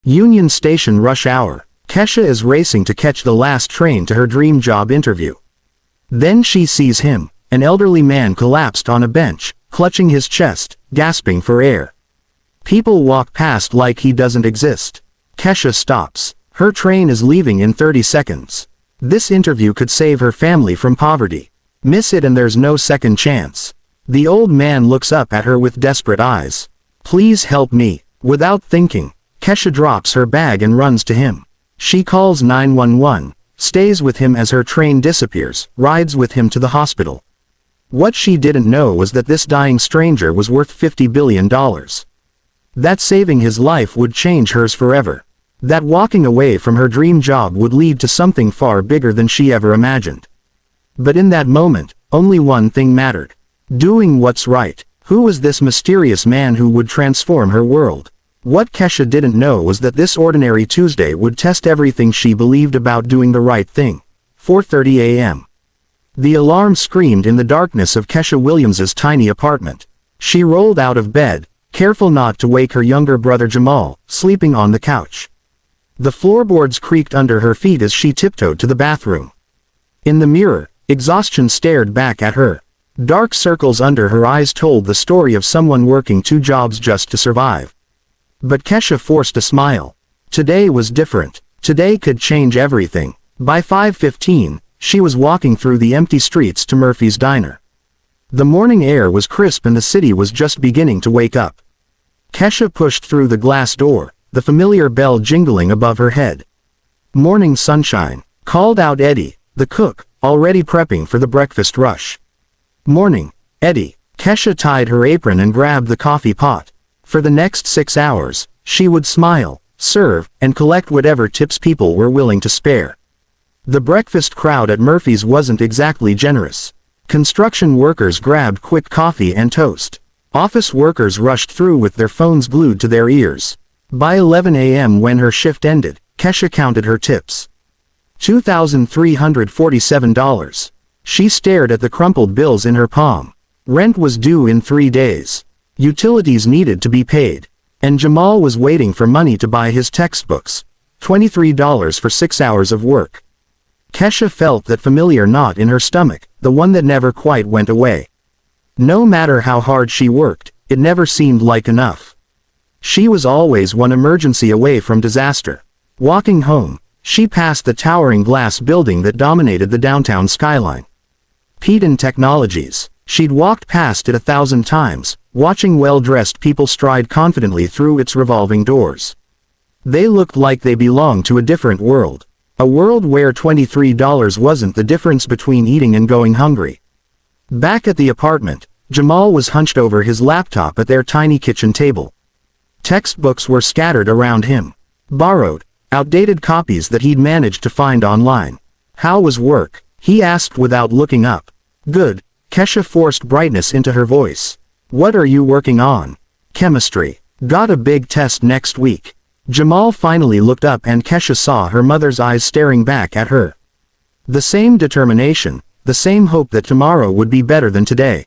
Union Station rush hour. Kesha is racing to catch the last train to her dream job interview. Then she sees him, an elderly man collapsed on a bench, clutching his chest, gasping for air. People walk past like he doesn't exist. Kesha stops. Her train is leaving in 30 seconds. This interview could save her family from poverty. Miss it and there's no second chance. The old man looks up at her with desperate eyes. Please help me. Without thinking, Kesha drops her bag and runs to him. She calls 911, stays with him as her train disappears, rides with him to the hospital. What she didn't know was that this dying stranger was worth $50 billion. That saving his life would change hers forever. That walking away from her dream job would lead to something far bigger than she ever imagined. But in that moment, only one thing mattered. Doing what's right. Who was this mysterious man who would transform her world? What Kesha didn't know was that this ordinary Tuesday would test everything she believed about doing the right thing. 4:30 a.m. The alarm screamed in the darkness of Kesha Williams's tiny apartment. She rolled out of bed, careful not to wake her younger brother Jamal, sleeping on the couch. The floorboards creaked under her feet as she tiptoed to the bathroom. In the mirror, exhaustion stared back at her. Dark circles under her eyes told the story of someone working 2 jobs just to survive. But Kesha forced a smile. Today was different. Today could change everything. By 5:15, she was walking through the empty streets to Murphy's Diner. The morning air was crisp and the city was just beginning to wake up. Kesha pushed through the glass door, the familiar bell jingling above her head. "Morning sunshine," called out Eddie, the cook, already prepping for the breakfast rush. "Morning, Eddie." Kesha tied her apron and grabbed the coffee pot. For the next 6 hours, she would smile, serve, and collect whatever tips people were willing to spare. The breakfast crowd at Murphy's wasn't exactly generous. Construction workers grabbed quick coffee and toast. Office workers rushed through with their phones glued to their ears. By 11 a.m. when her shift ended, Kesha counted her tips. $2,347. She stared at the crumpled bills in her palm. Rent was due in 3 days. Utilities needed to be paid. And Jamal was waiting for money to buy his textbooks. $23 for 6 hours of work. Kesha felt that familiar knot in her stomach, the one that never quite went away. No matter how hard she worked, it never seemed like enough. She was always one emergency away from disaster. Walking home, she passed the towering glass building that dominated the downtown skyline. Peden Technologies. She'd walked past it 1,000 times, watching well-dressed people stride confidently through its revolving doors. They looked like they belonged to a different world. A world where $23 wasn't the difference between eating and going hungry. Back at the apartment, Jamal was hunched over his laptop at their tiny kitchen table. Textbooks were scattered around him. Borrowed, outdated copies that he'd managed to find online. "How was work?" he asked without looking up. "Good." Kesha forced brightness into her voice. "What are you working on?" "Chemistry. Got a big test next week." Jamal finally looked up and Kesha saw her mother's eyes staring back at her. The same determination, the same hope that tomorrow would be better than today.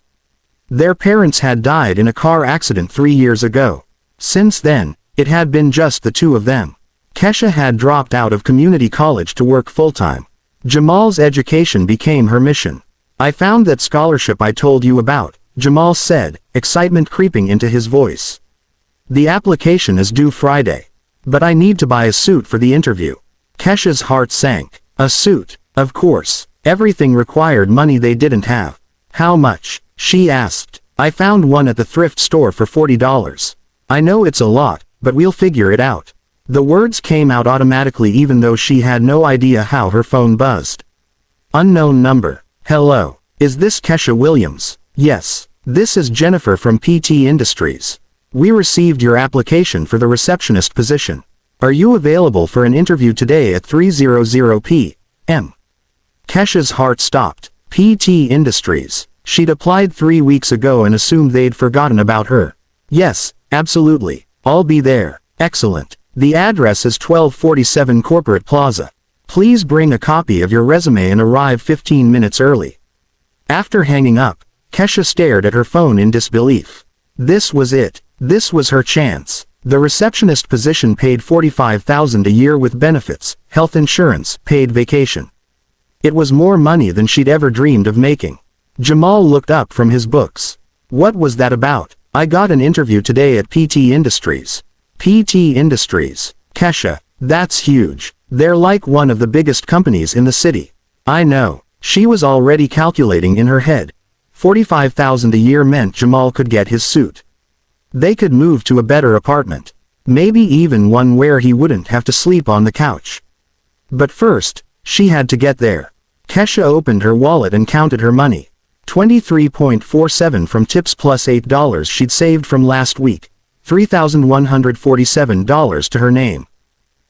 Their parents had died in a car accident 3 years ago. Since then, it had been just the two of them. Kesha had dropped out of community college to work full-time. Jamal's education became her mission. "I found that scholarship I told you about," Jamal said, excitement creeping into his voice. "The application is due Friday. But I need to buy a suit for the interview." Kesha's heart sank. A suit, of course. Everything required money they didn't have. "How much?" she asked. "I found one at the thrift store for $40. I know it's a lot, but we'll figure it out." The words came out automatically even though she had no idea how her phone buzzed. Unknown number. "Hello. Is this Kesha Williams?" "Yes. This is Jennifer from PT Industries. We received your application for the receptionist position. Are you available for an interview today at 3:00 p.m.? Kesha's heart stopped. PT Industries. She'd applied 3 weeks ago and assumed they'd forgotten about her. "Yes, absolutely. I'll be there." "Excellent. The address is 1247 Corporate Plaza. Please bring a copy of your resume and arrive 15 minutes early." After hanging up, Kesha stared at her phone in disbelief. This was it. This was her chance. The receptionist position paid $45,000 a year with benefits, health insurance, paid vacation. It was more money than she'd ever dreamed of making. Jamal looked up from his books. What was that about? I got an interview today at PT Industries. PT Industries. Kesha, that's huge. They're like one of the biggest companies in the city. I know. She was already calculating in her head. $45,000 a year meant Jamal could get his suit. They could move to a better apartment. Maybe even one where he wouldn't have to sleep on the couch. But first, she had to get there. Kesha opened her wallet and counted her money. $23.47 from tips plus $8 she'd saved from last week. $3,147 to her name.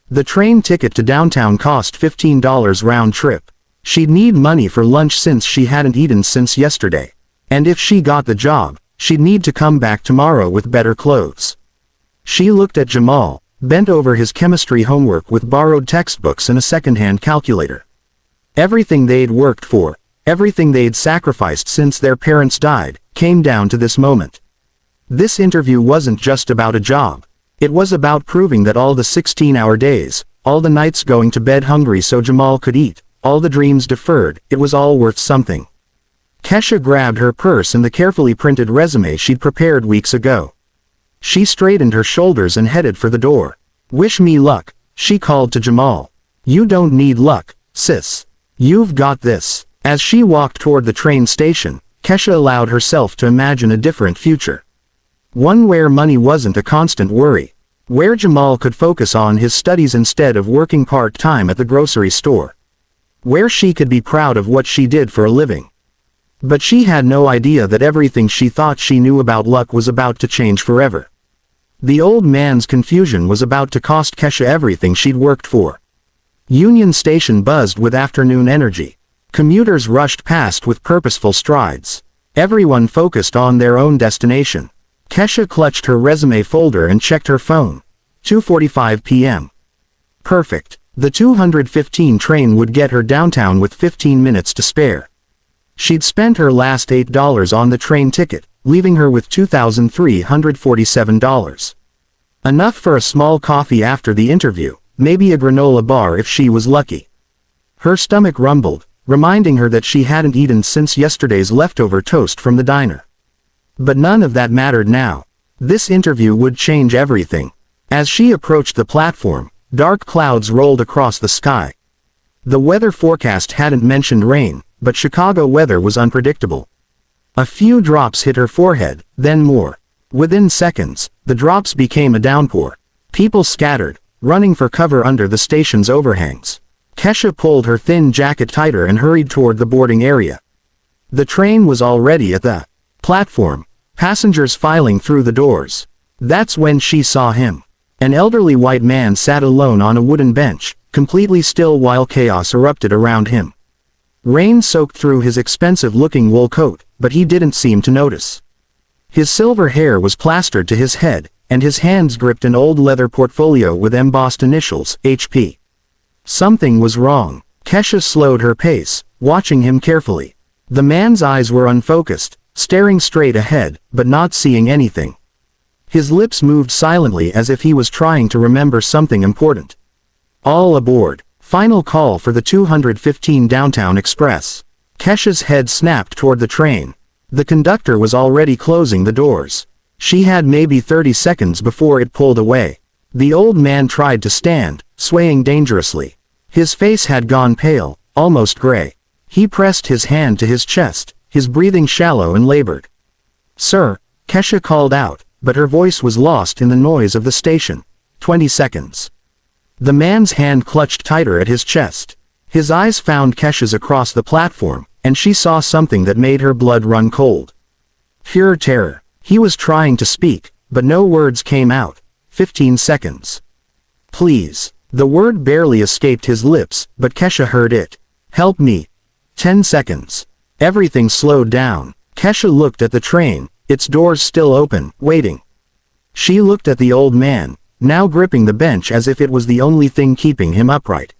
The train ticket to downtown cost $15 round trip. She'd need money for lunch since she hadn't eaten since yesterday. And if she got the job, she'd need to come back tomorrow with better clothes. She looked at Jamal, bent over his chemistry homework with borrowed textbooks and a second-hand calculator. Everything they'd worked for, everything they'd sacrificed since their parents died, came down to this moment. This interview wasn't just about a job. It was about proving that all the 16-hour days, all the nights going to bed hungry so Jamal could eat, all the dreams deferred, it was all worth something. Kesha grabbed her purse and the carefully printed resume she'd prepared weeks ago. She straightened her shoulders and headed for the door. Wish me luck, she called to Jamal. You don't need luck, sis. You've got this. As she walked toward the train station, Kesha allowed herself to imagine a different future. One where money wasn't a constant worry. Where Jamal could focus on his studies instead of working part-time at the grocery store. Where she could be proud of what she did for a living. But she had no idea that everything she thought she knew about luck was about to change forever. The old man's confusion was about to cost Kesha everything she'd worked for. Union Station buzzed with afternoon energy. Commuters rushed past with purposeful strides. Everyone focused on their own destination. Kesha clutched her resume folder and checked her phone. 2:45 p.m. Perfect. The 215 train would get her downtown with 15 minutes to spare. She'd spent her last $8 on the train ticket, leaving her with $2,347. Enough for a small coffee after the interview, maybe a granola bar if she was lucky. Her stomach rumbled, reminding her that she hadn't eaten since yesterday's leftover toast from the diner. But none of that mattered now. This interview would change everything. As she approached the platform, dark clouds rolled across the sky. The weather forecast hadn't mentioned rain, but Chicago weather was unpredictable. A few drops hit her forehead, then more. Within seconds, the drops became a downpour. People scattered, running for cover under the station's overhangs. Kesha pulled her thin jacket tighter and hurried toward the boarding area. The train was already at the platform, passengers filing through the doors. That's when she saw him. An elderly white man sat alone on a wooden bench, completely still while chaos erupted around him. Rain soaked through his expensive-looking wool coat, but he didn't seem to notice. His silver hair was plastered to his head, and his hands gripped an old leather portfolio with embossed initials, HP. Something was wrong. Kesha slowed her pace, watching him carefully. The man's eyes were unfocused, staring straight ahead, but not seeing anything. His lips moved silently as if he was trying to remember something important. All aboard. Final call for the 215 Downtown Express. Kesha's head snapped toward the train. The conductor was already closing the doors. She had maybe 30 seconds before it pulled away. The old man tried to stand, swaying dangerously. His face had gone pale, almost gray. He pressed his hand to his chest, his breathing shallow and labored. "Sir," Kesha called out, but her voice was lost in the noise of the station. 20 seconds. The man's hand clutched tighter at his chest. His eyes found Kesha's across the platform, and she saw something that made her blood run cold. Pure terror. He was trying to speak, but no words came out. 15 seconds. "Please." The word barely escaped his lips, but Kesha heard it. "Help me." 10 seconds. Everything slowed down. Kesha looked at the train, its doors still open, waiting. She looked at the old man, now gripping the bench as if it was the only thing keeping him upright.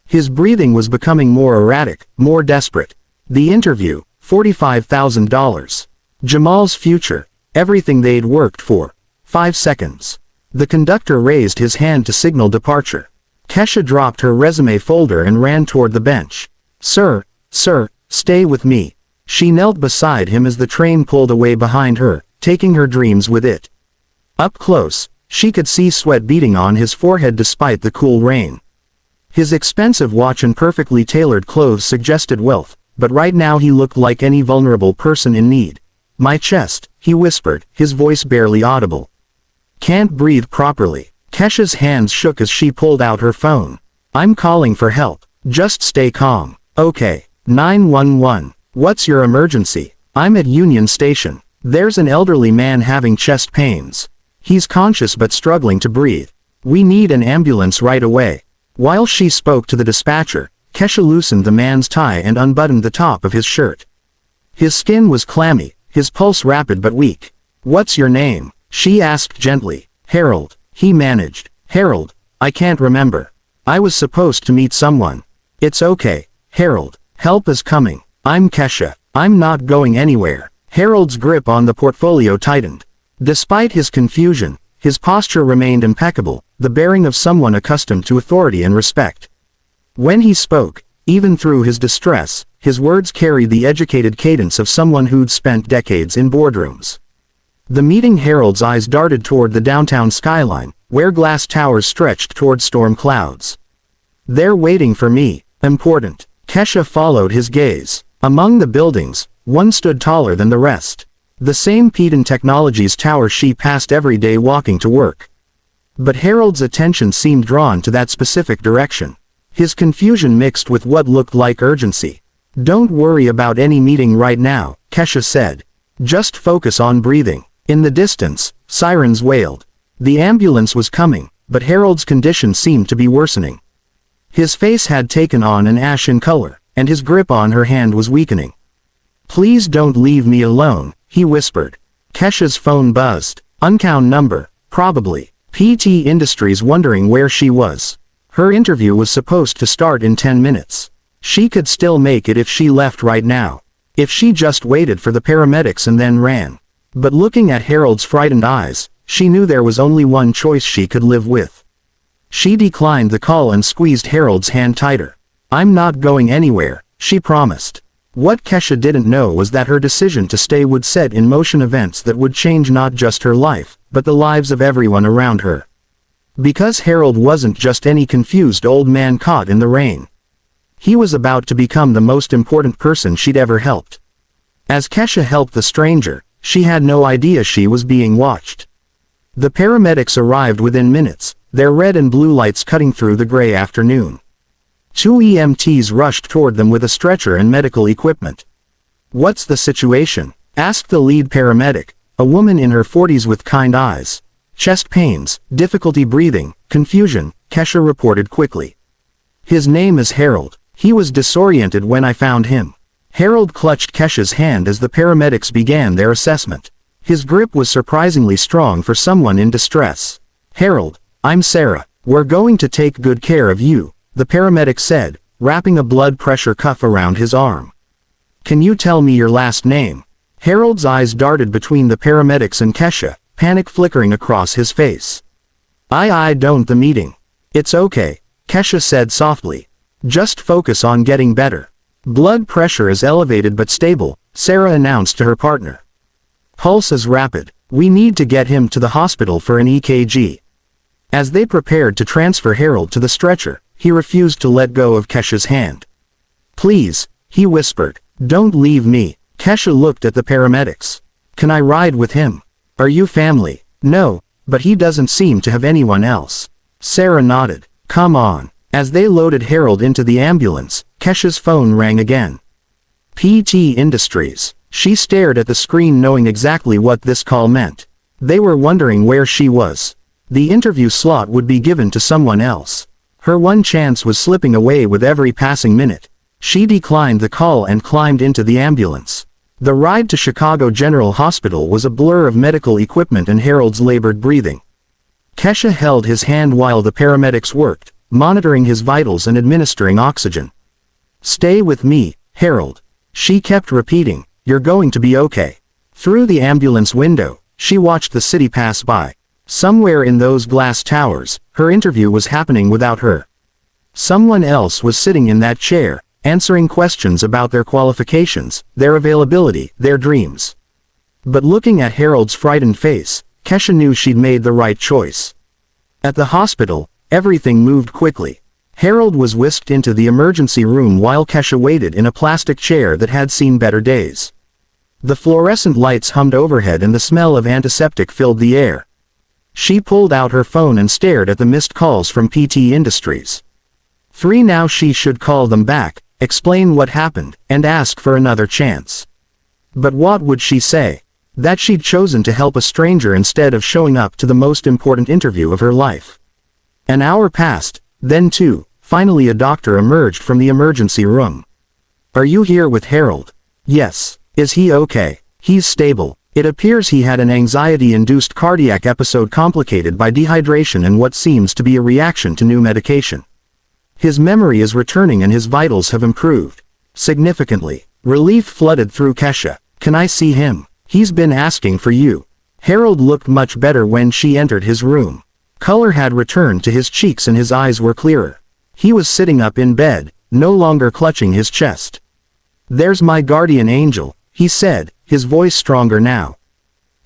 His breathing was becoming more erratic, more desperate. The interview, $45,000. Jamal's future, everything they'd worked for. 5 seconds. The conductor raised his hand to signal departure. Kesha dropped her resume folder and ran toward the bench. Sir, stay with me. She knelt beside him as the train pulled away behind her, taking her dreams with it. Up close, she could see sweat beading on his forehead despite the cool rain. His expensive watch and perfectly tailored clothes suggested wealth, but right now he looked like any vulnerable person in need. My chest, he whispered, his voice barely audible. Can't breathe properly. Kesha's hands shook as she pulled out her phone. I'm calling for help. Just stay calm. Okay. 911. What's your emergency? I'm at Union Station. There's an elderly man having chest pains. He's conscious but struggling to breathe. We need an ambulance right away. While she spoke to the dispatcher, Kesha loosened the man's tie and unbuttoned the top of his shirt. His skin was clammy, his pulse rapid but weak. What's your name? She asked gently. Harold, he managed. Harold, I can't remember. I was supposed to meet someone. It's okay, Harold. Help is coming. I'm Kesha. I'm not going anywhere. Harold's grip on the portfolio tightened. Despite his confusion, his posture remained impeccable, the bearing of someone accustomed to authority and respect. When he spoke, even through his distress, his words carried the educated cadence of someone who'd spent decades in boardrooms. The meeting Harold's eyes darted toward the downtown skyline, where glass towers stretched toward storm clouds. They're waiting for me. Important. Kesha followed his gaze. Among the buildings, one stood taller than the rest. The same Peden Technologies tower she passed every day walking to work. But Harold's attention seemed drawn to that specific direction. His confusion mixed with what looked like urgency. Don't worry about any meeting right now, Kesha said. Just focus on breathing. In the distance, sirens wailed. The ambulance was coming, but Harold's condition seemed to be worsening. His face had taken on an ashen color, and his grip on her hand was weakening. Please don't leave me alone, he whispered. Kesha's phone buzzed. Unknown number, probably. PT Industries, wondering where she was. Her interview was supposed to start in 10 minutes. She could still make it if she left right now. If she just waited for the paramedics and then ran. But looking at Harold's frightened eyes, she knew there was only one choice she could live with. She declined the call and squeezed Harold's hand tighter. I'm not going anywhere, she promised. What Kesha didn't know was that her decision to stay would set in motion events that would change not just her life, but the lives of everyone around her. Because Harold wasn't just any confused old man caught in the rain. He was about to become the most important person she'd ever helped. As Kesha helped the stranger, she had no idea she was being watched. The paramedics arrived within minutes, their red and blue lights cutting through the gray afternoon. 2 EMTs rushed toward them with a stretcher and medical equipment. What's the situation? Asked the lead paramedic, a woman in her 40s with kind eyes. Chest pains, difficulty breathing, confusion, Kesha reported quickly. His name is Harold. He was disoriented when I found him. Harold clutched Kesha's hand as the paramedics began their assessment. His grip was surprisingly strong for someone in distress. Harold, I'm Sarah. We're going to take good care of you, the paramedic said, wrapping a blood pressure cuff around his arm. Can you tell me your last name? Harold's eyes darted between the paramedics and Kesha, panic flickering across his face. I don't the meeting. It's okay, Kesha said softly. Just focus on getting better. Blood pressure is elevated but stable, Sarah announced to her partner. Pulse is rapid. We need to get him to the hospital for an EKG. As they prepared to transfer Harold to the stretcher, he refused to let go of Kesha's hand. Please, he whispered, don't leave me. Kesha looked at the paramedics. Can I ride with him? Are you family? No, but he doesn't seem to have anyone else. Sarah nodded. Come on. As they loaded Harold into the ambulance, Kesha's phone rang again. PT Industries. She stared at the screen knowing exactly what this call meant. They were wondering where she was. The interview slot would be given to someone else. Her one chance was slipping away with every passing minute. She declined the call and climbed into the ambulance. The ride to Chicago General Hospital was a blur of medical equipment and Harold's labored breathing. Kesha held his hand while the paramedics worked, monitoring his vitals and administering oxygen. Stay with me, Harold. She kept repeating, you're going to be okay. Through the ambulance window, she watched the city pass by. Somewhere in those glass towers, her interview was happening without her. Someone else was sitting in that chair, answering questions about their qualifications, their availability, their dreams. But looking at Harold's frightened face, Kesha knew she'd made the right choice. At the hospital, everything moved quickly. Harold was whisked into the emergency room while Kesha waited in a plastic chair that had seen better days. The fluorescent lights hummed overhead and the smell of antiseptic filled the air. She pulled out her phone and stared at the missed calls from PT Industries. 3 now. She should call them back, explain what happened, and ask for another chance. But what would she say? That she'd chosen to help a stranger instead of showing up to the most important interview of her life. An hour passed, then 2, finally a doctor emerged from the emergency room. "Are you here with Harold?" "Yes." "Is he okay?" "He's stable. It appears he had an anxiety-induced cardiac episode complicated by dehydration and what seems to be a reaction to new medication. His memory is returning and his vitals have improved significantly." Relief flooded through Kesha. "Can I see him? He's been asking for you." Harold looked much better when she entered his room. Color had returned to his cheeks and his eyes were clearer. He was sitting up in bed, no longer clutching his chest. "There's my guardian angel," he said, his voice stronger now.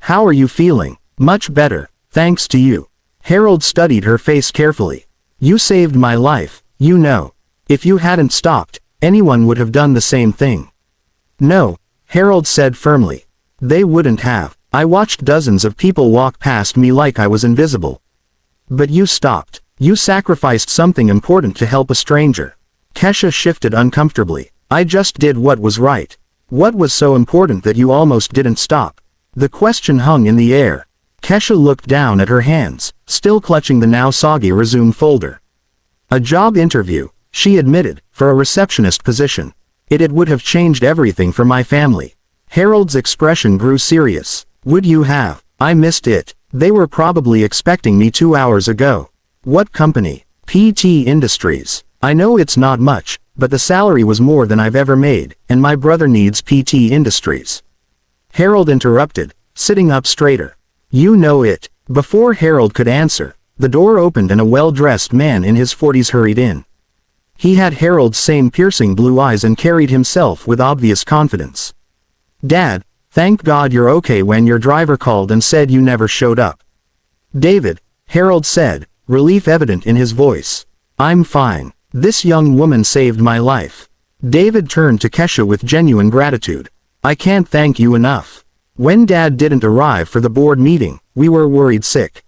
"How are you feeling?" "Much better, thanks to you." Harold studied her face carefully. "You saved my life, you know. If you hadn't stopped, anyone would have done the same thing." "No," Harold said firmly. "They wouldn't have. I watched dozens of people walk past me like I was invisible. But you stopped. You sacrificed something important to help a stranger." Kesha shifted uncomfortably. "I just did what was right." "What was so important that you almost didn't stop?" The question hung in the air. Kesha looked down at her hands, still clutching the now soggy resume folder. "A job interview," she admitted, "for a receptionist position. It would have changed everything for my family." Harold's expression grew serious. "Would you have? I missed it. They were probably expecting me 2 hours ago." "What company?" "PT Industries. I know it's not much, but the salary was more than I've ever made, and my brother needs PT Industries." Harold interrupted, sitting up straighter. "You know it." Before Harold could answer, the door opened and a well-dressed man in his 40s hurried in. He had Harold's same piercing blue eyes and carried himself with obvious confidence. "Dad, thank God you're okay when your driver called and said you never showed up." "David," Harold said, relief evident in his voice. "I'm fine. This young woman saved my life." David turned to Kesha with genuine gratitude. "I can't thank you enough. When Dad didn't arrive for the board meeting, we were worried sick.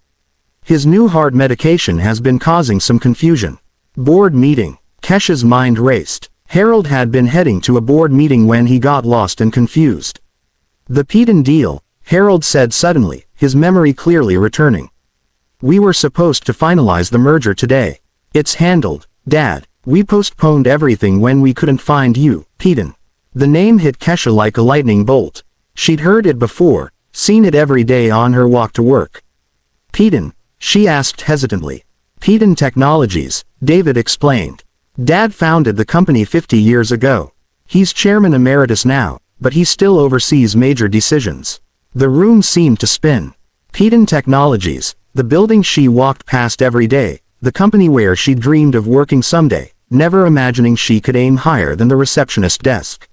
His new heart medication has been causing some confusion." Board meeting. Kesha's mind raced. Harold had been heading to a board meeting when he got lost and confused. "The Peden deal," Harold said suddenly, his memory clearly returning. "We were supposed to finalize the merger today." "It's handled, Dad. We postponed everything when we couldn't find you, Peden." The name hit Kesha like a lightning bolt. She'd heard it before, seen it every day on her walk to work. "Peden?" she asked hesitantly. "Peden Technologies," David explained. "Dad founded the company 50 years ago. He's chairman emeritus now, but he still oversees major decisions." The room seemed to spin. Peden Technologies, the building she walked past every day, the company where she dreamed of working someday, never imagining she could aim higher than the receptionist desk.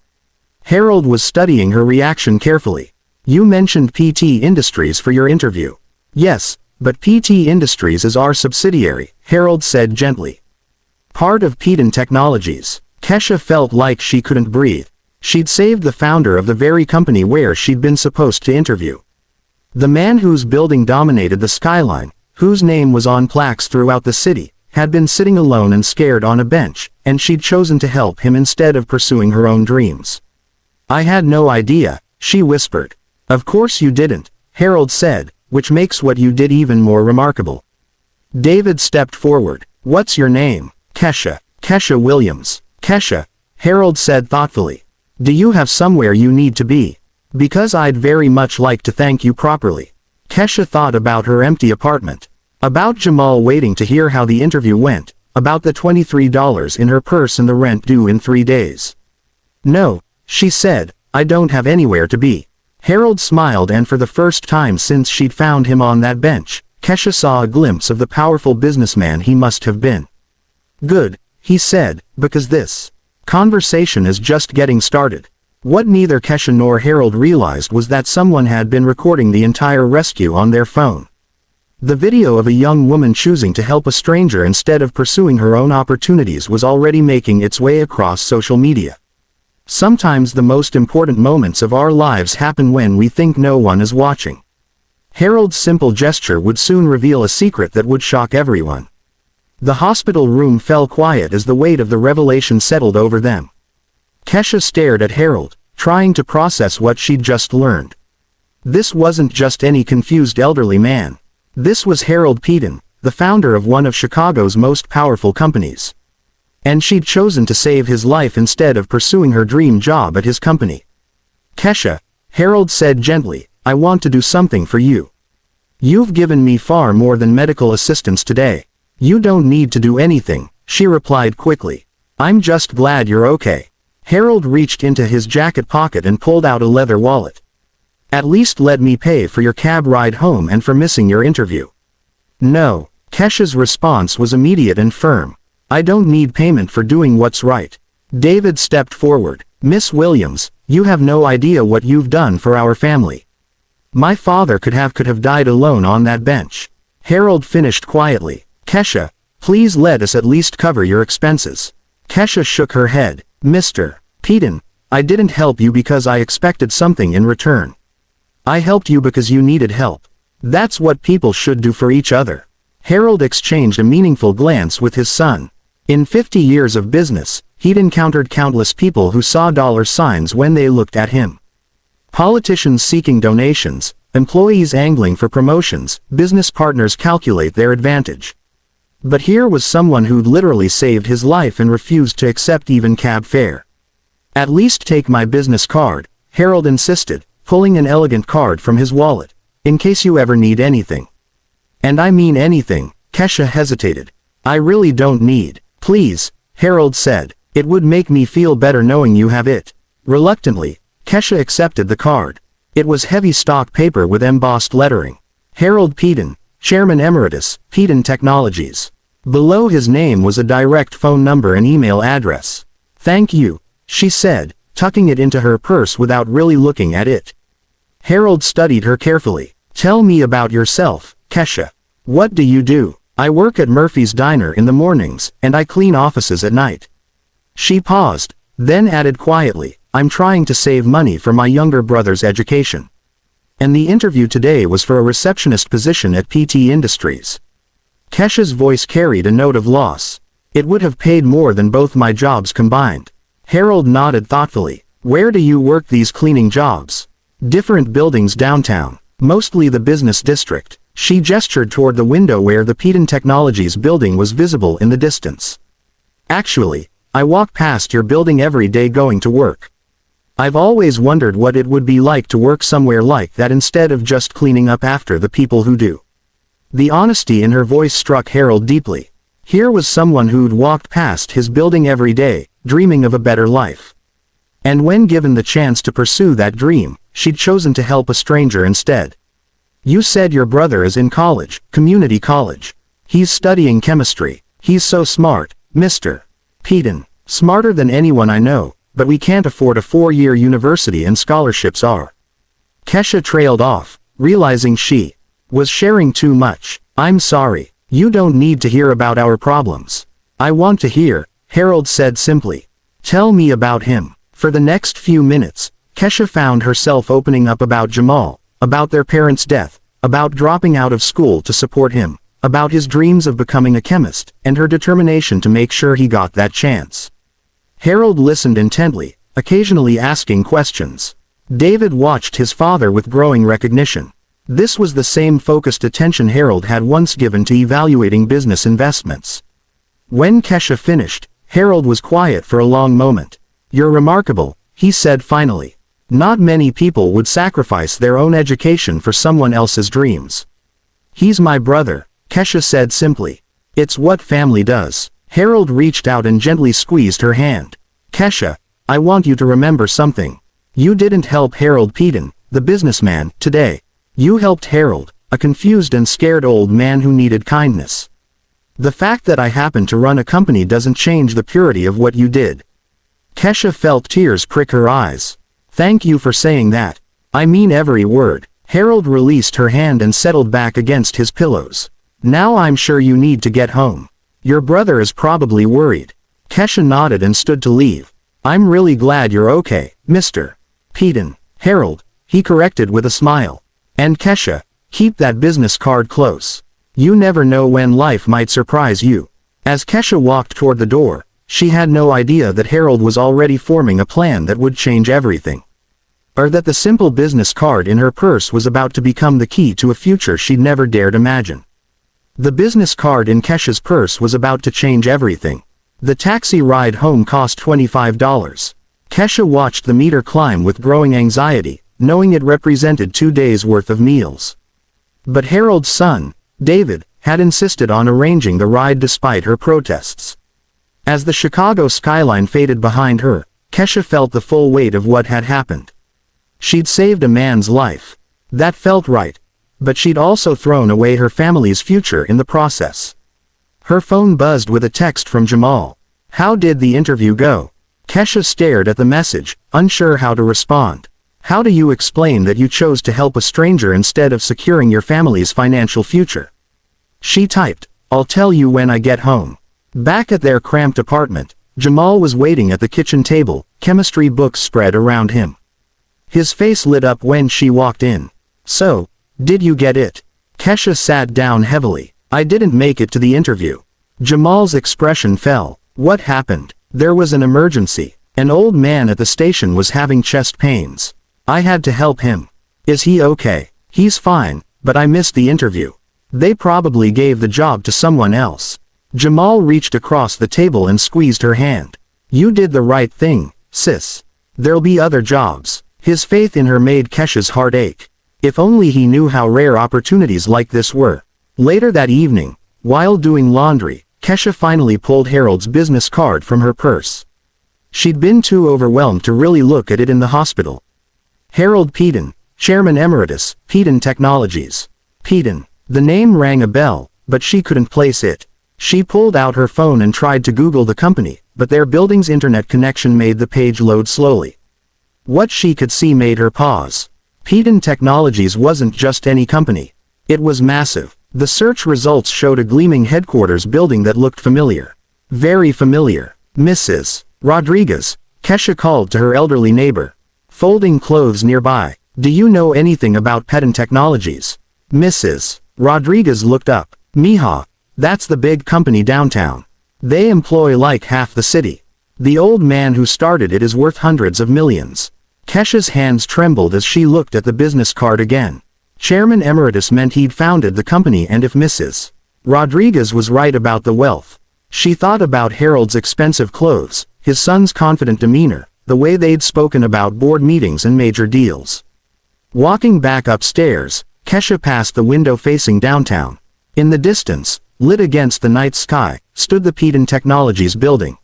Harold was studying her reaction carefully. "You mentioned PT Industries for your interview." "Yes, but PT Industries is our subsidiary," Harold said gently. "Part of Peden Technologies." Kesha felt like she couldn't breathe. She'd saved the founder of the very company where she'd been supposed to interview. The man whose building dominated the skyline, whose name was on plaques throughout the city, had been sitting alone and scared on a bench, and she'd chosen to help him instead of pursuing her own dreams. "I had no idea," she whispered. "Of course you didn't," Harold said, "which makes what you did even more remarkable." David stepped forward. "What's your name?" "Kesha. Kesha Williams." "Kesha," Harold said thoughtfully. "Do you have somewhere you need to be? Because I'd very much like to thank you properly." Kesha thought about her empty apartment. About Jamal waiting to hear how the interview went. About the $23 in her purse and the rent due in 3 days. "No," she said, "I don't have anywhere to be." Harold smiled, and for the first time since she'd found him on that bench, Kesha saw a glimpse of the powerful businessman he must have been. "Good," he said, "because this conversation is just getting started." What neither Kesha nor Harold realized was that someone had been recording the entire rescue on their phone. The video of a young woman choosing to help a stranger instead of pursuing her own opportunities was already making its way across social media. Sometimes the most important moments of our lives happen when we think no one is watching. Harold's simple gesture would soon reveal a secret that would shock everyone. The hospital room fell quiet as the weight of the revelation settled over them. Kesha stared at Harold, trying to process what she'd just learned. This wasn't just any confused elderly man. This was Harold Peden, the founder of one of Chicago's most powerful companies. And she'd chosen to save his life instead of pursuing her dream job at his company. "Kesha," Harold said gently, "I want to do something for you. You've given me far more than medical assistance today." "You don't need to do anything," she replied quickly. "I'm just glad you're okay." Harold reached into his jacket pocket and pulled out a leather wallet. "At least let me pay for your cab ride home and for missing your interview." "No." Kesha's response was immediate and firm. "I don't need payment for doing what's right." David stepped forward. "Miss Williams, you have no idea what you've done for our family. My father could have died alone on that bench." Harold finished quietly. "Kesha, please let us at least cover your expenses." Kesha shook her head. "Mr. Peden, I didn't help you because I expected something in return. I helped you because you needed help. That's what people should do for each other." Harold exchanged a meaningful glance with his son. In 50 years of business, he'd encountered countless people who saw dollar signs when they looked at him. Politicians seeking donations, employees angling for promotions, business partners calculate their advantage. But here was someone who'd literally saved his life and refused to accept even cab fare. "At least take my business card," Harold insisted, pulling an elegant card from his wallet, "in case you ever need anything." "And I mean anything," Kesha hesitated. "I really don't need." "Please," Harold said, "it would make me feel better knowing you have it." Reluctantly, Kesha accepted the card. It was heavy stock paper with embossed lettering. Harold Peden, Chairman Emeritus, Peden Technologies. Below his name was a direct phone number and email address. "Thank you," she said, tucking it into her purse without really looking at it. Harold studied her carefully. "Tell me about yourself, Kesha. What do you do?" "I work at Murphy's Diner in the mornings, and I clean offices at night." She paused, then added quietly, "I'm trying to save money for my younger brother's education. And the interview today was for a receptionist position at PT Industries." Kesha's voice carried a note of loss. "It would have paid more than both my jobs combined." Harold nodded thoughtfully. "Where do you work these cleaning jobs?" "Different buildings downtown, mostly the business district." She gestured toward the window where the Peden Technologies building was visible in the distance. "Actually, I walk past your building every day going to work. I've always wondered what it would be like to work somewhere like that instead of just cleaning up after the people who do." The honesty in her voice struck Harold deeply. Here was someone who'd walked past his building every day, dreaming of a better life. And when given the chance to pursue that dream, she'd chosen to help a stranger instead. "You said your brother is in college, community college. He's studying chemistry. He's so smart, Mr. Peden. Smarter than anyone I know, but we can't afford a 4-year university and scholarships are." Kesha trailed off, realizing she was sharing too much. "I'm sorry. You don't need to hear about our problems." "I want to hear," Harold said simply. "Tell me about him." For the next few minutes, Kesha found herself opening up about Jamal, about their parents' death, about dropping out of school to support him, about his dreams of becoming a chemist, and her determination to make sure he got that chance. Harold listened intently, occasionally asking questions. David watched his father with growing recognition. This was the same focused attention Harold had once given to evaluating business investments. When Kesha finished, Harold was quiet for a long moment. "You're remarkable," he said finally. "Not many people would sacrifice their own education for someone else's dreams." "He's my brother," Kesha said simply. "It's what family does." Harold reached out and gently squeezed her hand. "Kesha, I want you to remember something. You didn't help Harold Peden, the businessman, today. You helped Harold, a confused and scared old man who needed kindness. The fact that I happen to run a company doesn't change the purity of what you did. Kesha felt tears prick her eyes. Thank you for saying that. I mean every word. Harold released her hand and settled back against his pillows. Now I'm sure you need to get home. Your brother is probably worried. Kesha nodded and stood to leave. I'm really glad you're okay, Mr. Peden. Harold, he corrected with a smile. And Kesha, keep that business card close. You never know when life might surprise you. As Kesha walked toward the door, she had no idea that Harold was already forming a plan that would change everything. Or that the simple business card in her purse was about to become the key to a future she'd never dared imagine. The business card in Kesha's purse was about to change everything. The taxi ride home cost $25. Kesha watched the meter climb with growing anxiety, knowing it represented 2 days' worth of meals. But Harold's son, David, had insisted on arranging the ride despite her protests. As the Chicago skyline faded behind her, Kesha felt the full weight of what had happened. She'd saved a man's life. That felt right. But she'd also thrown away her family's future in the process. Her phone buzzed with a text from Jamal. How did the interview go? Kesha stared at the message, unsure how to respond. How do you explain that you chose to help a stranger instead of securing your family's financial future? She typed, I'll tell you when I get home. Back at their cramped apartment, Jamal was waiting at the kitchen table, chemistry books spread around him. His face lit up when she walked in. So, did you get it? Kesha sat down heavily. I didn't make it to the interview. Jamal's expression fell. What happened? There was an emergency. An old man at the station was having chest pains. I had to help him. Is he okay? He's fine, but I missed the interview. They probably gave the job to someone else. Jamal reached across the table and squeezed her hand. You did the right thing, sis. There'll be other jobs. His faith in her made Kesha's heart ache. If only he knew how rare opportunities like this were. Later that evening, while doing laundry, Kesha finally pulled Harold's business card from her purse. She'd been too overwhelmed to really look at it in the hospital. Harold Peden, Chairman Emeritus, Peden Technologies. Peden. The name rang a bell, but she couldn't place it. She pulled out her phone and tried to Google the company, but their building's internet connection made the page load slowly. What she could see made her pause. Peden Technologies wasn't just any company. It was massive. The search results showed a gleaming headquarters building that looked familiar. Very familiar. Mrs. Rodriguez, Kesha called to her elderly neighbor. Folding clothes nearby. Do you know anything about Peden Technologies? Mrs. Rodriguez looked up. Mija, that's the big company downtown. They employ like half the city. The old man who started it is worth hundreds of millions. Kesha's hands trembled as she looked at the business card again. Chairman Emeritus meant he'd founded the company, and if Mrs. Rodriguez was right about the wealth. She thought about Harold's expensive clothes, his son's confident demeanor, the way they'd spoken about board meetings and major deals. Walking back upstairs, Kesha passed the window facing downtown. In the distance, lit against the night sky, stood the Peden Technologies building.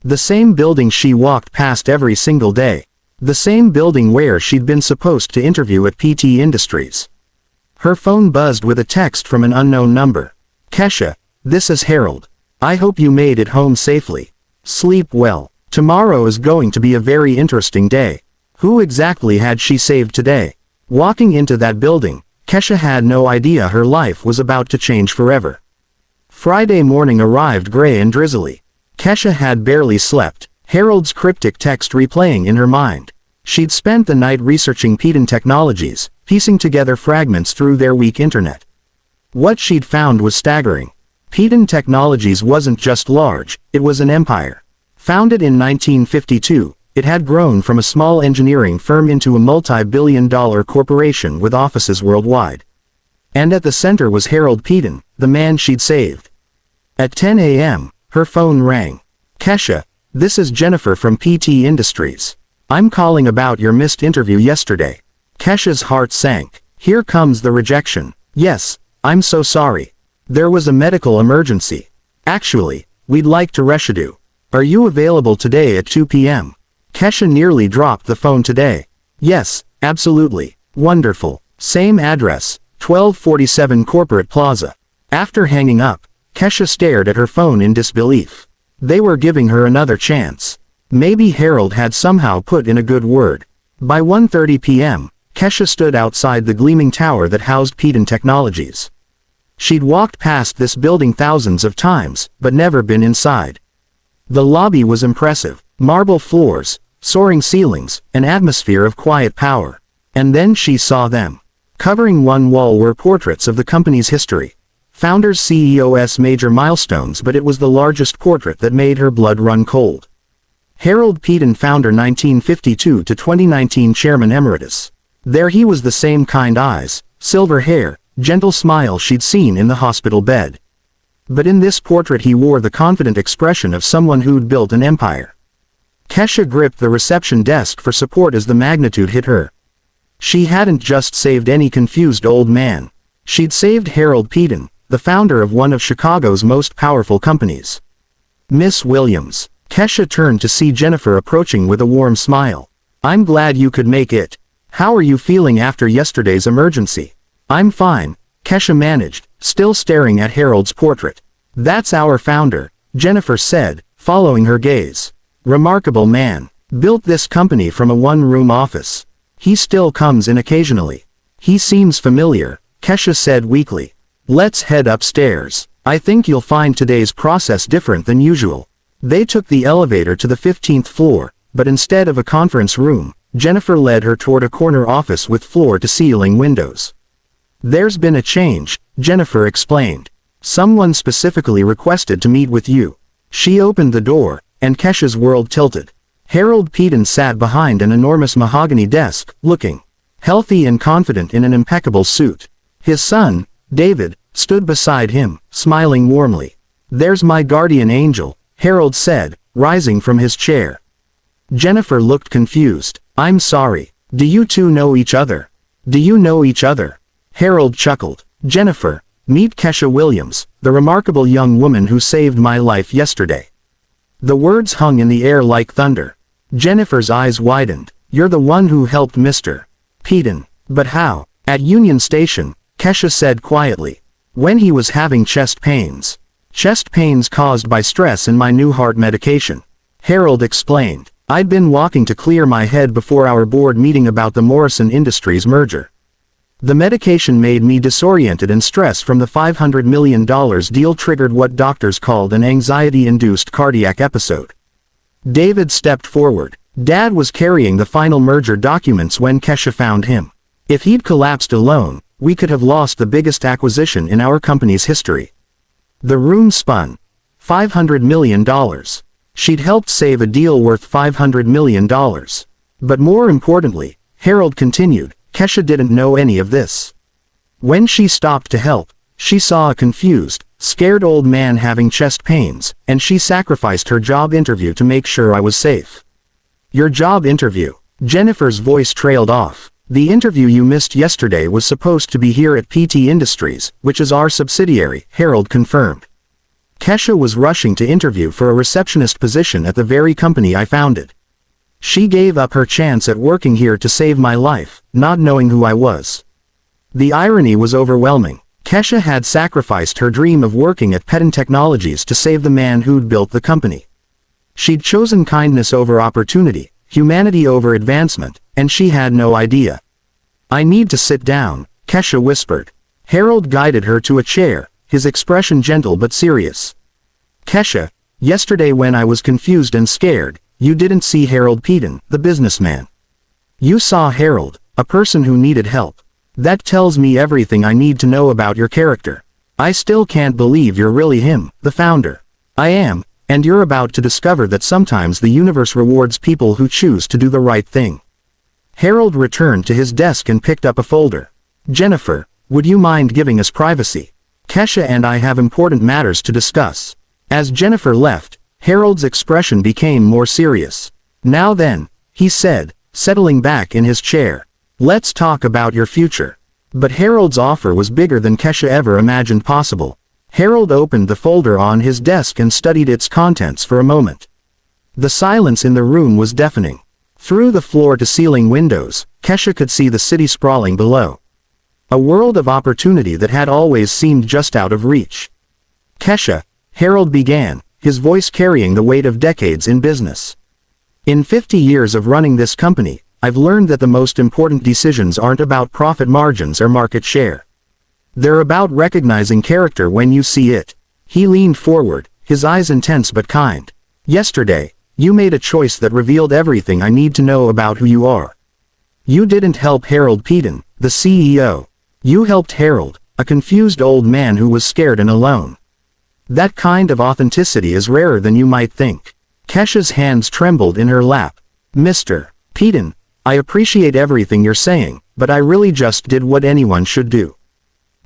The same building she walked past every single day. The same building where she'd been supposed to interview at PT Industries. Her phone buzzed with a text from an unknown number. Kesha, this is Harold. I hope you made it home safely. Sleep well. Tomorrow is going to be a very interesting day. Who exactly had she saved today? Walking into that building, Kesha had no idea her life was about to change forever. Friday morning arrived gray and drizzly. Kesha had barely slept. Harold's cryptic text replaying in her mind. She'd spent the night researching Peden Technologies, piecing together fragments through their weak internet. What she'd found was staggering. Peden Technologies wasn't just large, it was an empire. Founded in 1952, it had grown from a small engineering firm into a multi-billion-dollar corporation with offices worldwide. And at the center was Harold Peden, the man she'd saved. At 10 a.m., her phone rang. Kesha, this is Jennifer from PT Industries. I'm calling about your missed interview yesterday. Kesha's heart sank. Here comes the rejection. Yes, I'm so sorry. There was a medical emergency. Actually, we'd like to reschedule. Are you available today at 2 p.m.? Kesha nearly dropped the phone today. Yes, absolutely. Wonderful. Same address, 1247 Corporate Plaza. After hanging up, Kesha stared at her phone in disbelief. They were giving her another chance. Maybe Harold had somehow put in a good word. By 1:30 p.m., Kesha stood outside the gleaming tower that housed Peden Technologies. She'd walked past this building thousands of times, but never been inside. The lobby was impressive. Marble floors, soaring ceilings, an atmosphere of quiet power. And then she saw them. Covering one wall were portraits of the company's history. Founders, CEOs, major milestones, but it was the largest portrait that made her blood run cold. Harold Peden, founder 1952 to 2019, Chairman Emeritus. There he was, the same kind eyes, silver hair, gentle smile she'd seen in the hospital bed. But in this portrait he wore the confident expression of someone who'd built an empire. Kesha gripped the reception desk for support as the magnitude hit her. She hadn't just saved any confused old man. She'd saved Harold Peden, the founder of one of Chicago's most powerful companies. Miss Williams. Kesha turned to see Jennifer approaching with a warm smile. I'm glad you could make it. How are you feeling after yesterday's emergency? I'm fine, Kesha managed, still staring at Harold's portrait. That's our founder, Jennifer said, following her gaze. Remarkable man. Built this company from a one-room office. He still comes in occasionally. He seems familiar, Kesha said weakly. Let's head upstairs. I think you'll find today's process different than usual. They took the elevator to the 15th floor, but instead of a conference room, Jennifer led her toward a corner office with floor-to-ceiling windows. There's been a change, Jennifer explained. Someone specifically requested to meet with you. She opened the door, and Kesha's world tilted. Harold Peden sat behind an enormous mahogany desk, looking healthy and confident in an impeccable suit. His son, David, stood beside him, smiling warmly. There's my guardian angel, Harold said, rising from his chair. Jennifer looked confused. I'm sorry. Do you two know each other? Do you know each other? Harold chuckled. Jennifer, meet Kesha Williams, the remarkable young woman who saved my life yesterday. The words hung in the air like thunder. Jennifer's eyes widened. You're the one who helped Mr. Peden. But how? At Union Station, Kesha said quietly. When he was having chest pains. Chest pains caused by stress and my new heart medication. Harold explained. I'd been walking to clear my head before our board meeting about the Morrison Industries merger. The medication made me disoriented, and stress from the $500 million deal triggered what doctors called an anxiety-induced cardiac episode. David stepped forward. Dad was carrying the final merger documents when Kesha found him. If he'd collapsed alone, we could have lost the biggest acquisition in our company's history. The room spun. $500 million. She'd helped save a deal worth $500 million. But more importantly, Harold continued, Kesha didn't know any of this. When she stopped to help, she saw a confused, scared old man having chest pains, and she sacrificed her job interview to make sure I was safe. Your job interview? Jennifer's voice trailed off. The interview you missed yesterday was supposed to be here at PT Industries, which is our subsidiary, Harold confirmed. Kesha was rushing to interview for a receptionist position at the very company I founded. She gave up her chance at working here to save my life, not knowing who I was. The irony was overwhelming. Kesha had sacrificed her dream of working at Peden Technologies to save the man who'd built the company. She'd chosen kindness over opportunity, humanity over advancement, and she had no idea. I need to sit down, Kesha whispered. Harold guided her to a chair, his expression gentle but serious. Kesha, yesterday when I was confused and scared, you didn't see Harold Peden, the businessman. You saw Harold, a person who needed help. That tells me everything I need to know about your character. I still can't believe you're really him, the founder. I am, and you're about to discover that sometimes the universe rewards people who choose to do the right thing. Harold returned to his desk and picked up a folder. Jennifer, would you mind giving us privacy? Kesha and I have important matters to discuss. As Jennifer left, Harold's expression became more serious. Now then, he said, settling back in his chair. Let's talk about your future. But Harold's offer was bigger than Kesha ever imagined possible. Harold opened the folder on his desk and studied its contents for a moment. The silence in the room was deafening. Through the floor-to-ceiling windows, Kesha could see the city sprawling below. A world of opportunity that had always seemed just out of reach. Kesha, Harold began, his voice carrying the weight of decades in business. In 50 years of running this company, I've learned that the most important decisions aren't about profit margins or market share. They're about recognizing character when you see it. He leaned forward, his eyes intense but kind. Yesterday, you made a choice that revealed everything I need to know about who you are. You didn't help Harold Peden, the CEO. You helped Harold, a confused old man who was scared and alone. That kind of authenticity is rarer than you might think. Kesha's hands trembled in her lap. Mr. Peden, I appreciate everything you're saying, but I really just did what anyone should do.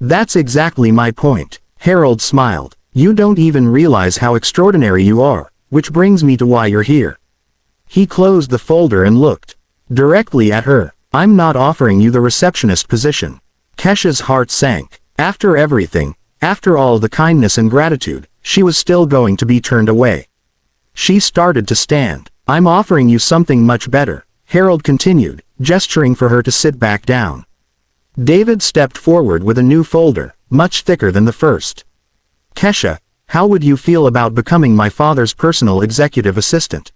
That's exactly my point. Harold smiled. You don't even realize how extraordinary you are, which brings me to why you're here. He closed the folder and looked directly at her. I'm not offering you the receptionist position. Kesha's heart sank. After everything, after all the kindness and gratitude, she was still going to be turned away. She started to stand. I'm offering you something much better, Harold continued, gesturing for her to sit back down. David stepped forward with a new folder, much thicker than the first. Kesha, how would you feel about becoming my father's personal executive assistant?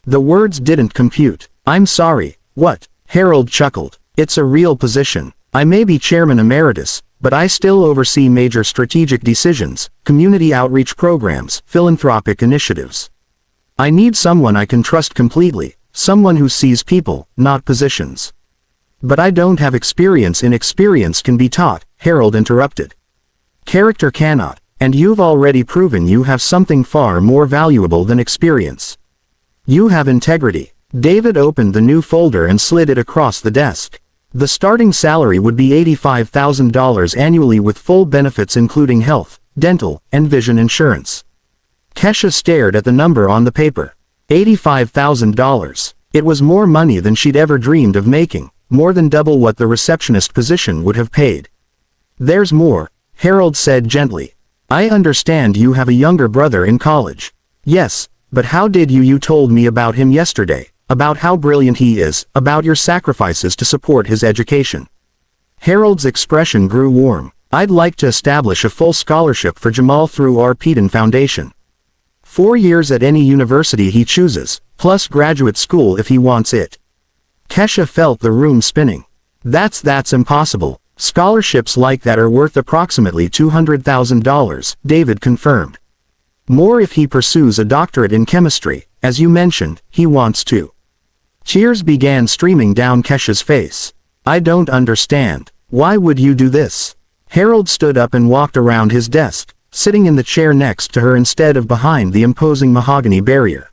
The words didn't compute. I'm sorry, what? Harold chuckled. It's a real position. I may be chairman emeritus, but I still oversee major strategic decisions, community outreach programs, philanthropic initiatives. I need someone I can trust completely, someone who sees people, not positions. But I don't have experience. Inexperience can be taught, Harold interrupted. Character cannot, and you've already proven you have something far more valuable than experience. You have integrity. David opened the new folder and slid it across the desk. The starting salary would be $85,000 annually with full benefits including health, dental, and vision insurance. Kesha stared at the number on the paper. $85,000. It was more money than she'd ever dreamed of making, more than double what the receptionist position would have paid. There's more, Harold said gently. I understand you have a younger brother in college. Yes, but how did you told me about him yesterday, about how brilliant he is, about your sacrifices to support his education. Harold's expression grew warm. I'd like to establish a full scholarship for Jamal through our Peden Foundation. 4 years at any university he chooses, plus graduate school if he wants it. Kesha felt the room spinning. That's impossible. Scholarships like that are worth approximately $200,000, David confirmed. More if he pursues a doctorate in chemistry, as you mentioned, he wants to. Tears began streaming down Kesha's face. I don't understand. Why would you do this? Harold stood up and walked around his desk, sitting in the chair next to her instead of behind the imposing mahogany barrier.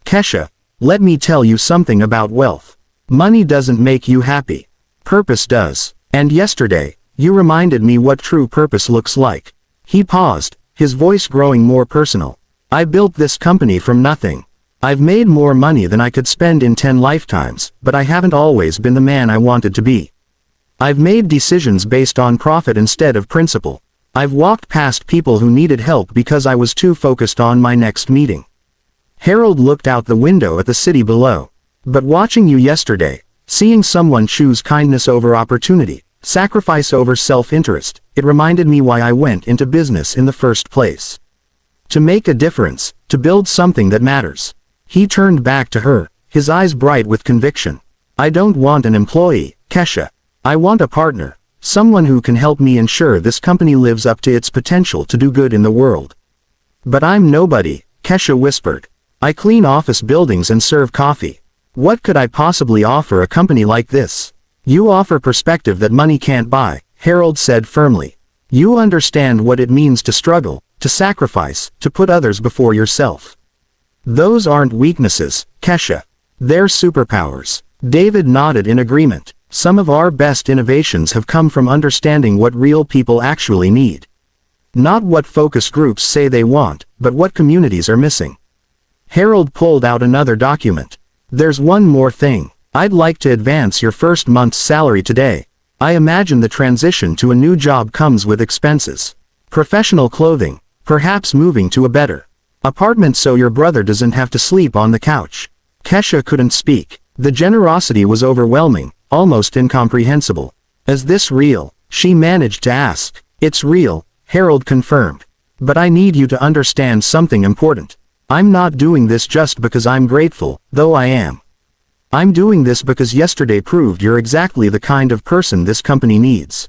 Kesha, let me tell you something about wealth. Money doesn't make you happy. Purpose does. And yesterday, you reminded me what true purpose looks like. He paused, his voice growing more personal. I built this company from nothing. I've made more money than I could spend in 10 lifetimes, but I haven't always been the man I wanted to be. I've made decisions based on profit instead of principle. I've walked past people who needed help because I was too focused on my next meeting. Harold looked out the window at the city below. But watching you yesterday, seeing someone choose kindness over opportunity, sacrifice over self-interest, it reminded me why I went into business in the first place. To make a difference, to build something that matters. He turned back to her, his eyes bright with conviction. I don't want an employee, Kesha. I want a partner, someone who can help me ensure this company lives up to its potential to do good in the world. But I'm nobody, Kesha whispered. I clean office buildings and serve coffee. What could I possibly offer a company like this? You offer perspective that money can't buy, Harold said firmly. You understand what it means to struggle, to sacrifice, to put others before yourself. Those aren't weaknesses, Kesha. They're superpowers. David nodded in agreement. Some of our best innovations have come from understanding what real people actually need. Not what focus groups say they want, but what communities are missing. Harold pulled out another document. There's one more thing. I'd like to advance your first month's salary today. I imagine the transition to a new job comes with expenses. Professional clothing, perhaps moving to a better apartment so your brother doesn't have to sleep on the couch. Kesha couldn't speak. The generosity was overwhelming, almost incomprehensible. Is this real? She managed to ask. It's real, Harold confirmed. But I need you to understand something important. I'm not doing this just because I'm grateful, though I am. I'm doing this because yesterday proved you're exactly the kind of person this company needs.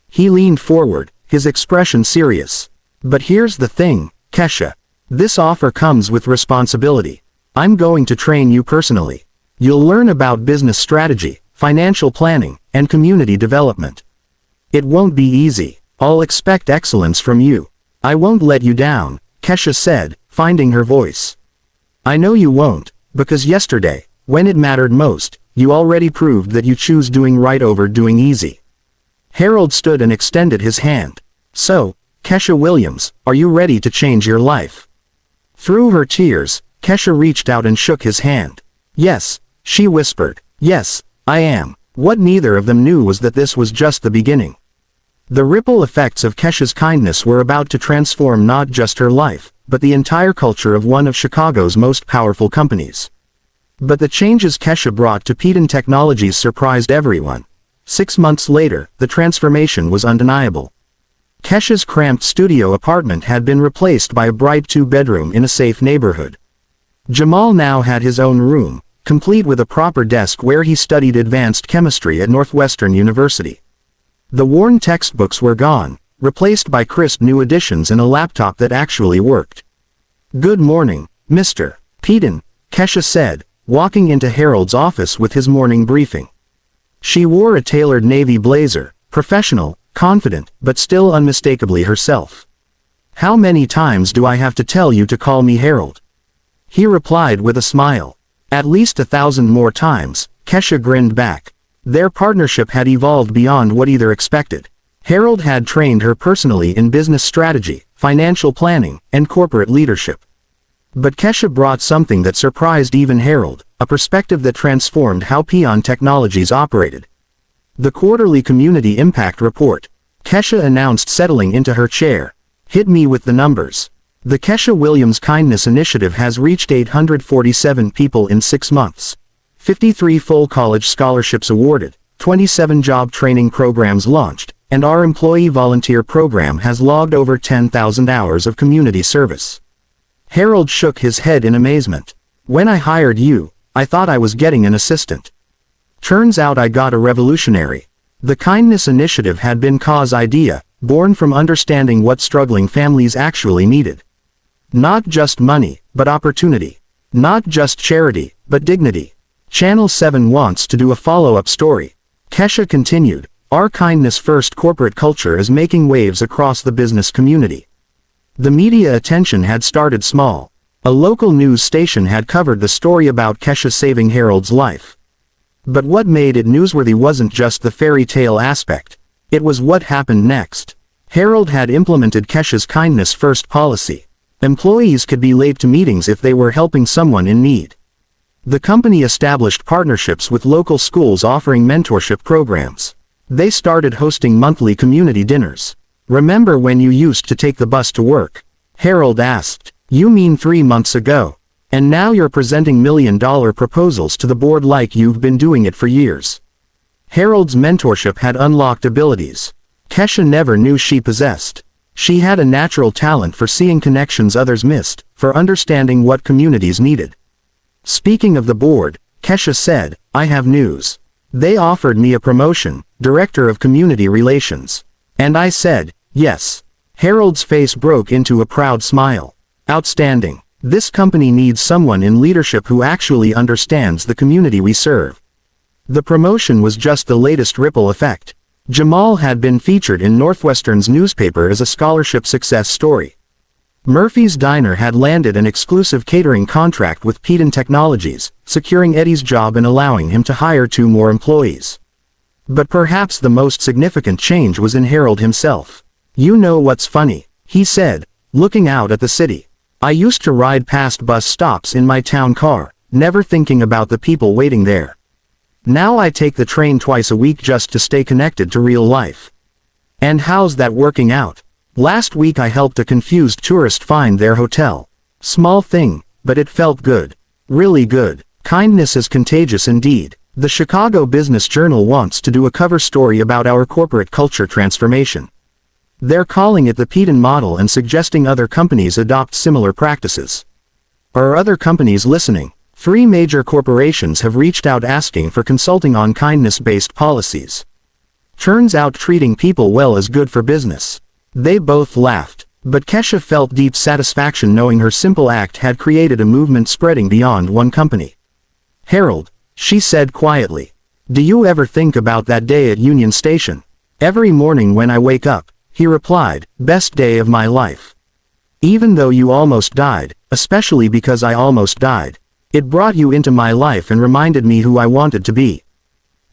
He leaned forward, his expression serious. But here's the thing, Kesha. This offer comes with responsibility. I'm going to train you personally. You'll learn about business strategy, financial planning, and community development. It won't be easy. I'll expect excellence from you. I won't let you down, Kesha said, finding her voice. I know you won't, because yesterday, when it mattered most, you already proved that you choose doing right over doing easy. Harold stood and extended his hand. So, Kesha Williams, are you ready to change your life? Through her tears, Kesha reached out and shook his hand. Yes, she whispered. Yes, I am. What neither of them knew was that this was just the beginning. The ripple effects of Kesha's kindness were about to transform not just her life, but the entire culture of one of Chicago's most powerful companies. But the changes Kesha brought to Peden Technologies surprised everyone. 6 months later, the transformation was undeniable. Kesha's cramped studio apartment had been replaced by a bright 2-bedroom in a safe neighborhood. Jamal now had his own room, complete with a proper desk where he studied advanced chemistry at Northwestern University. The worn textbooks were gone, replaced by crisp new editions and a laptop that actually worked. Good morning, Mr. Peden, Kesha said, walking into Harold's office with his morning briefing. She wore a tailored navy blazer, professional, confident, but still unmistakably herself. How many times do I have to tell you to call me Harold? He replied with a smile. At least 1,000 more times, Kesha grinned back. Their partnership had evolved beyond what either expected. Harold had trained her personally in business strategy, financial planning, and corporate leadership. But Kesha brought something that surprised even Harold, a perspective that transformed how Peden Technologies operated. The quarterly Community Impact Report. Kesha announced, settling into her chair. Hit me with the numbers. The Kesha Williams Kindness Initiative has reached 847 people in 6 months. 53 full college scholarships awarded, 27 job training programs launched, and our employee volunteer program has logged over 10,000 hours of community service. Harold shook his head in amazement. When I hired you, I thought I was getting an assistant. Turns out I got a revolutionary. The Kindness Initiative had been Ka's idea, born from understanding what struggling families actually needed. Not just money, but opportunity. Not just charity, but dignity. Channel 7 wants to do a follow-up story. Kesha continued, our kindness-first corporate culture is making waves across the business community. The media attention had started small. A local news station had covered the story about Kesha saving Harold's life. But what made it newsworthy wasn't just the fairy tale aspect. It was what happened next. Harold had implemented Kesha's kindness-first policy. Employees could be late to meetings if they were helping someone in need. The company established partnerships with local schools offering mentorship programs. They started hosting monthly community dinners. Remember when you used to take the bus to work? Harold asked. You mean 3 months ago? And now you're presenting $1-million proposals to the board like you've been doing it for years. Harold's mentorship had unlocked abilities Kesha never knew she possessed. She had a natural talent for seeing connections others missed, for understanding what communities needed. Speaking of the board, Kesha said, I have news. They offered me a promotion, Director of Community Relations. And I said, yes. Harold's face broke into a proud smile. Outstanding. This company needs someone in leadership who actually understands the community we serve. The promotion was just the latest ripple effect. Jamal had been featured in Northwestern's newspaper as a scholarship success story. Murphy's Diner had landed an exclusive catering contract with Peden Technologies, securing Eddie's job and allowing him to hire 2 more employees. But perhaps the most significant change was in Harold himself. You know what's funny, he said, looking out at the city. I used to ride past bus stops in my town car, never thinking about the people waiting there. Now I take the train twice a week just to stay connected to real life. And how's that working out? Last week I helped a confused tourist find their hotel. Small thing, but it felt good. Really good. Kindness is contagious indeed. The Chicago Business Journal wants to do a cover story about our corporate culture transformation. They're calling it the Peden model and suggesting other companies adopt similar practices. Are other companies listening? 3 major corporations have reached out asking for consulting on kindness-based policies. Turns out treating people well is good for business. They both laughed, but Kesha felt deep satisfaction knowing her simple act had created a movement spreading beyond one company. "Harold," she said quietly, "do you ever think about that day at Union Station?" "Every morning when I wake up," he replied, "best day of my life. Even though you almost died, especially because I almost died, it brought you into my life and reminded me who I wanted to be."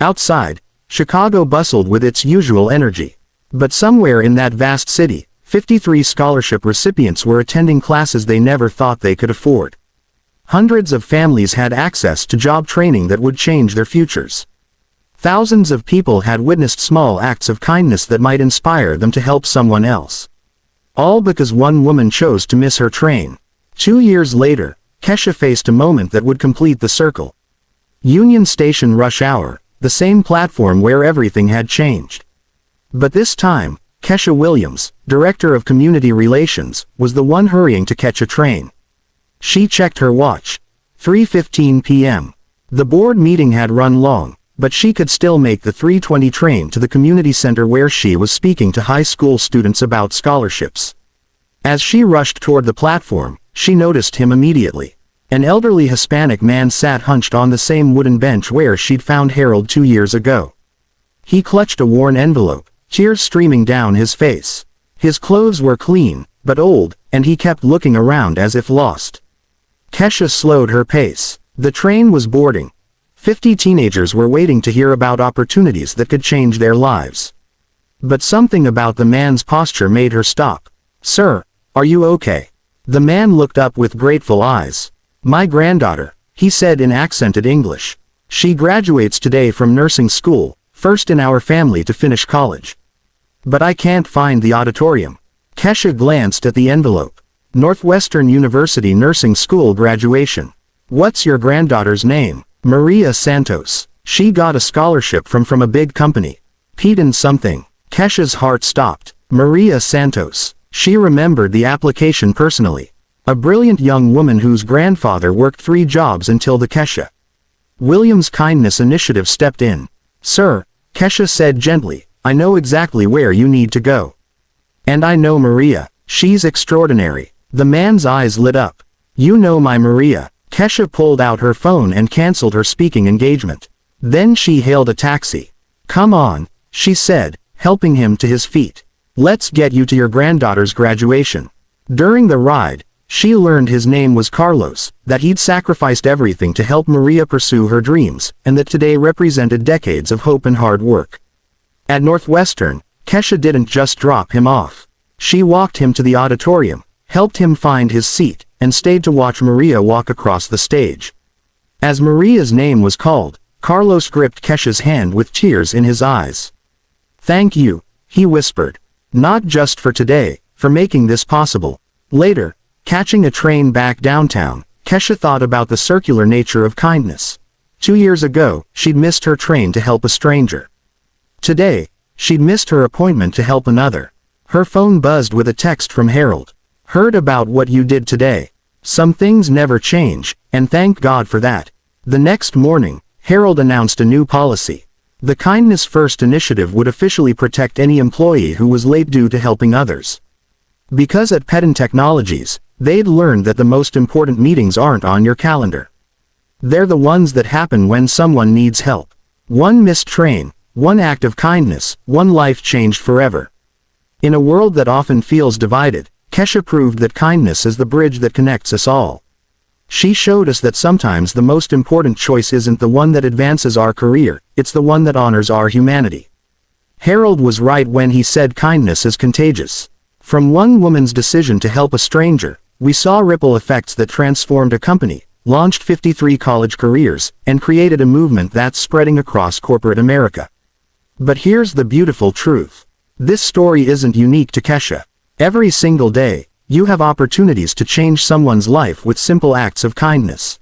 Outside, Chicago bustled with its usual energy. But somewhere in that vast city, 53 scholarship recipients were attending classes they never thought they could afford. Hundreds of families had access to job training that would change their futures. Thousands of people had witnessed small acts of kindness that might inspire them to help someone else. All because one woman chose to miss her train. 2 years later, Kesha faced a moment that would complete the circle. Union Station rush hour, the same platform where everything had changed. But this time, Kesha Williams, Director of Community Relations, was the one hurrying to catch a train. She checked her watch. 3:15 p.m. The board meeting had run long, but she could still make the 3:20 train to the community center where she was speaking to high school students about scholarships. As she rushed toward the platform, she noticed him immediately. An elderly Hispanic man sat hunched on the same wooden bench where she'd found Harold 2 years ago. He clutched a worn envelope, tears streaming down his face. His clothes were clean, but old, and he kept looking around as if lost. Kesha slowed her pace. The train was boarding. 50 teenagers were waiting to hear about opportunities that could change their lives. But something about the man's posture made her stop. "Sir, are you okay?" The man looked up with grateful eyes. "My granddaughter," he said in accented English. "She graduates today from nursing school, first in our family to finish college. But I can't find the auditorium." Kesha glanced at the envelope. "Northwestern University Nursing School graduation." "What's your granddaughter's name?" "Maria Santos. She got a scholarship from a big company. Peden something." Kesha's heart stopped. Maria Santos. She remembered the application personally. A brilliant young woman whose grandfather worked 3 jobs until the Kesha Williams Kindness Initiative stepped in. "Sir," Kesha said gently, "I know exactly where you need to go. And I know Maria. She's extraordinary." The man's eyes lit up. "You know my Maria." Kesha pulled out her phone and canceled her speaking engagement. Then she hailed a taxi. "Come on," she said, helping him to his feet. "Let's get you to your granddaughter's graduation." During the ride, she learned his name was Carlos, that he'd sacrificed everything to help Maria pursue her dreams, and that today represented decades of hope and hard work. At Northwestern, Kesha didn't just drop him off. She walked him to the auditorium, helped him find his seat, and stayed to watch Maria walk across the stage. As Maria's name was called, Carlos gripped Kesha's hand with tears in his eyes. "Thank you," he whispered. "Not just for today, for making this possible." Later, catching a train back downtown, Kesha thought about the circular nature of kindness. 2 years ago, she'd missed her train to help a stranger. Today, she'd missed her appointment to help another. Her phone buzzed with a text from Harold. "Heard about what you did today. Some things never change, and thank God for that." The next morning, Harold announced a new policy. The Kindness First initiative would officially protect any employee who was late due to helping others. Because at Peden Technologies, they'd learned that the most important meetings aren't on your calendar. They're the ones that happen when someone needs help. One missed train, one act of kindness, one life changed forever. In a world that often feels divided, Kesha proved that kindness is the bridge that connects us all. She showed us that sometimes the most important choice isn't the one that advances our career, it's the one that honors our humanity. Harold was right when he said kindness is contagious. From one woman's decision to help a stranger, we saw ripple effects that transformed a company, launched 53 college careers, and created a movement that's spreading across corporate America. But here's the beautiful truth. This story isn't unique to Kesha. Every single day, you have opportunities to change someone's life with simple acts of kindness.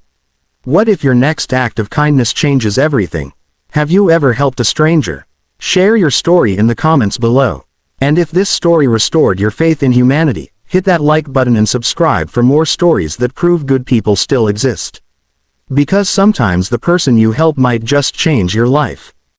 What if your next act of kindness changes everything? Have you ever helped a stranger? Share your story in the comments below. And if this story restored your faith in humanity, hit that like button and subscribe for more stories that prove good people still exist. Because sometimes the person you help might just change your life.